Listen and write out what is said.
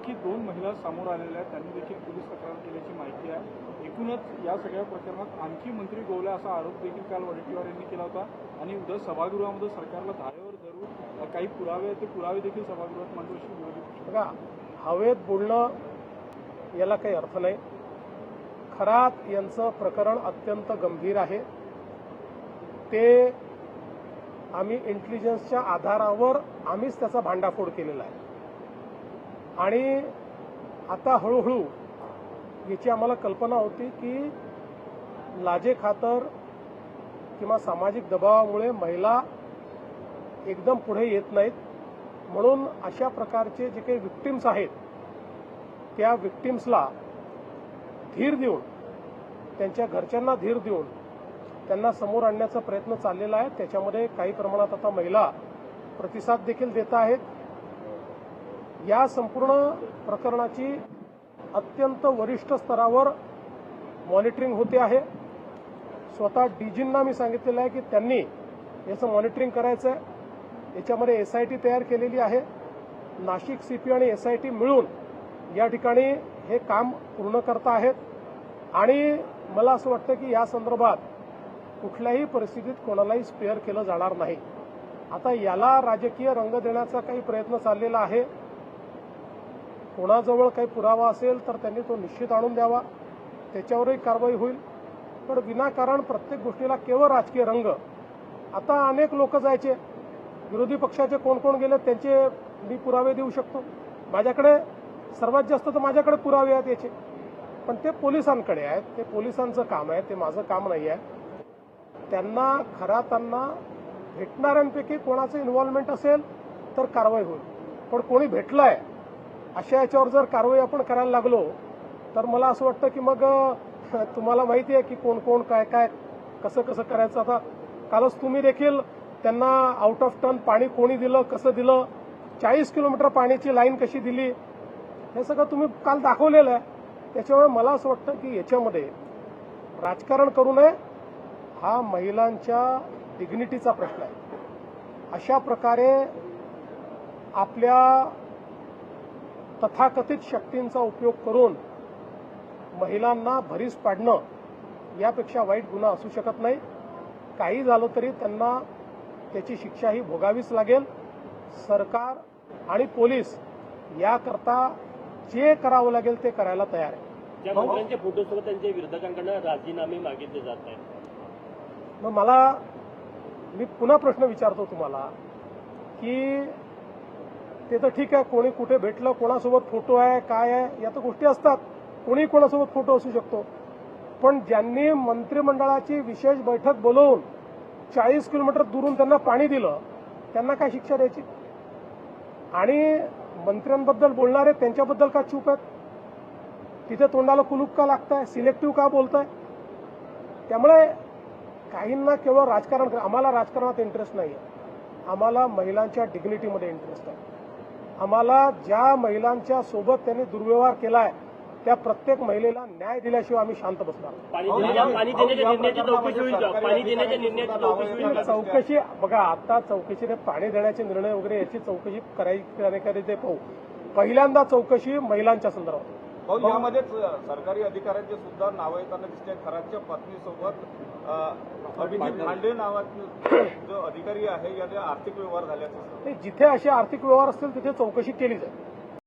आणखी 2 महिला समोर आलेल्या आहेत, त्यांनी देखील पोलीस तक्रार केल्याची माहिती आहे। एकूणच या सगळ्या प्रकरणात आणखी मंत्री गोवले असा आरोप देखील काल वडेट्टीवार यांनी केला होता आणि उद्या सभागृहामध्ये सरकारला धारेवर धरून काही पुरावे आहेत ते पुरावे देखील सभागृहात मांडू अशी विरोधी पक्ष। बघा, हवेत बोलणं याला काही अर्थ नाही। खरात यांचं प्रकरण अत्यंत गंभीर आहे। ते आम्ही इंटेलिजन्सच्या आधारावर आम्हीच त्याचा भांडाफोड केलेला आहे आणि आता हळूहळू याची आम्हाला कल्पना होती की लाजेखातर किंवा सामाजिक दबावामुळे महिला एकदम पुढे येत नाहीत, म्हणून अशा प्रकारचे जे काही विक्टिम्स आहेत त्या विक्टिम्सला धीर देऊन, त्यांच्या घरच्यांना धीर देऊन त्यांना समोर आणण्याचा प्रयत्न चाललेला आहे। त्याच्यामध्ये काही प्रमाणात आता महिला प्रतिसाद देखील देत आहेत। या संपूर्ण प्रकरणाची अत्यंत वरिष्ठ स्तरावर मॉनिटरिंग होते आहे। स्वतः डीजींना मी सांगितलेलं आहे की त्यांनी याचं मॉनिटरिंग करायचं आहे। याच्यामध्ये एसआयटी तयार केलेली आहे। नाशिक सीपी आणि एसआयटी मिळून या ठिकाणी हे काम पूर्ण करत आहेत आणि मला असं वाटतं की या संदर्भात कुठल्याही परिस्थितीत कोणालाही स्पेअर केलं जाणार नाही। आता याला राजकीय रंग देण्याचा काही प्रयत्न चाललेला आहे। कोणाजवळ काही पुरावा असेल तर त्यांनी तो निश्चित आणून द्यावा, त्याच्यावरही कारवाई होईल। पण विनाकारण प्रत्येक गोष्टीला केवळ राजकीय रंग। आता अनेक लोक जायचे, विरोधी पक्षाचे कोण कोण गेले त्यांचे मी पुरावे देऊ शकतो। माझ्याकडे सर्वात जास्त तर माझ्याकडे पुरावे आहेत याचे, पण ते पोलिसांकडे आहेत। ते पोलिसांचं काम आहे, ते माझं काम नाही आहे। त्यांना खरातांना भेटणाऱ्यांपैकी कोणाचं इन्व्हॉल्वमेंट असेल तर कारवाई होईल, पण कोणी भेटलंय अशा याच्यावर जर कारवाई आपण करायला लागलो तर मला असं वाटतं की मग तुम्हाला माहिती आहे की कोण कोण काय काय कसं कसं करायचं। आता कालच तुम्ही देखील त्यांना आउट ऑफ टर्न पाणी कोणी दिलं, कसं दिलं, 40 किलोमीटर पाण्याची लाईन कशी दिली, हे सगळं तुम्ही काल दाखवलेलं आहे। त्याच्यामुळे मला असं वाटतं की याच्यामध्ये राजकारण करू नये। हा महिलांच्या डिग्निटीचा प्रश्न आहे। अशा प्रकारे आपल्या तथाकथित शक्तींचा उपयोग करून महिलांना भरीस पाडणं यापेक्षा वाईट गुन्हा असू शकत नाही। काही झालं तरी त्यांना त्याची शिक्षा ही भोगावीच लागेल। सरकार आणि पोलीस याकरता जे करावं लागेल ते करायला तयार आहे। ज्या मंत्र्यांच्या फोटोसोबत त्यांच्या विरोधकांकडून राजीनामे मागितले जात आहेत, मग मी पुन्हा प्रश्न विचारतो तुम्हाला की ते तर ठीक आहे, कोणी कुठे भेटलं, कोणासोबत फोटो आहे, काय आहे, या तर गोष्टी असतात। कोणी कोणासोबत फोटो असू शकतो, पण ज्यांनी मंत्रिमंडळाची विशेष बैठक बोलवून 40 किलोमीटर दुरून त्यांना पाणी दिलं त्यांना काय शिक्षा द्यायची? आणि मंत्र्यांबद्दल बोलणारे त्यांच्याबद्दल का चूप आहेत? तिथे तोंडाला कुलूप का लागताय? सिलेक्टिव्ह का बोलताय? त्यामुळे काहींना केवळ राजकारण, आम्हाला राजकारणात इंटरेस्ट नाही आहे। आम्हाला महिलांच्या डिग्निटीमध्ये इंटरेस्ट आहे। आम्हाला ज्या महिलांच्या सोबत त्यांनी दुर्व्यवहार केलाय त्या प्रत्येक महिलेला न्याय दिल्याशिवाय आम्ही शांत बसणार। चौकशी बघा, आता चौकशी पाणी देण्याचे निर्णय वगैरे याची चौकशी करायची ते पाहू। पहिल्यांदा चौकशी महिलांच्या संदर्भात। यामध्येच सरकारी अधिकाऱ्यांचे सुद्धा नावं येताना दिसते। खरातच्या पत्नीसोबत अभिजित भांडे नावाचे जो अधिकारी आहे याचे आर्थिक व्यवहार झाल्याचं। जिथे असे आर्थिक व्यवहार असतील तिथे चौकशी केली जाईल।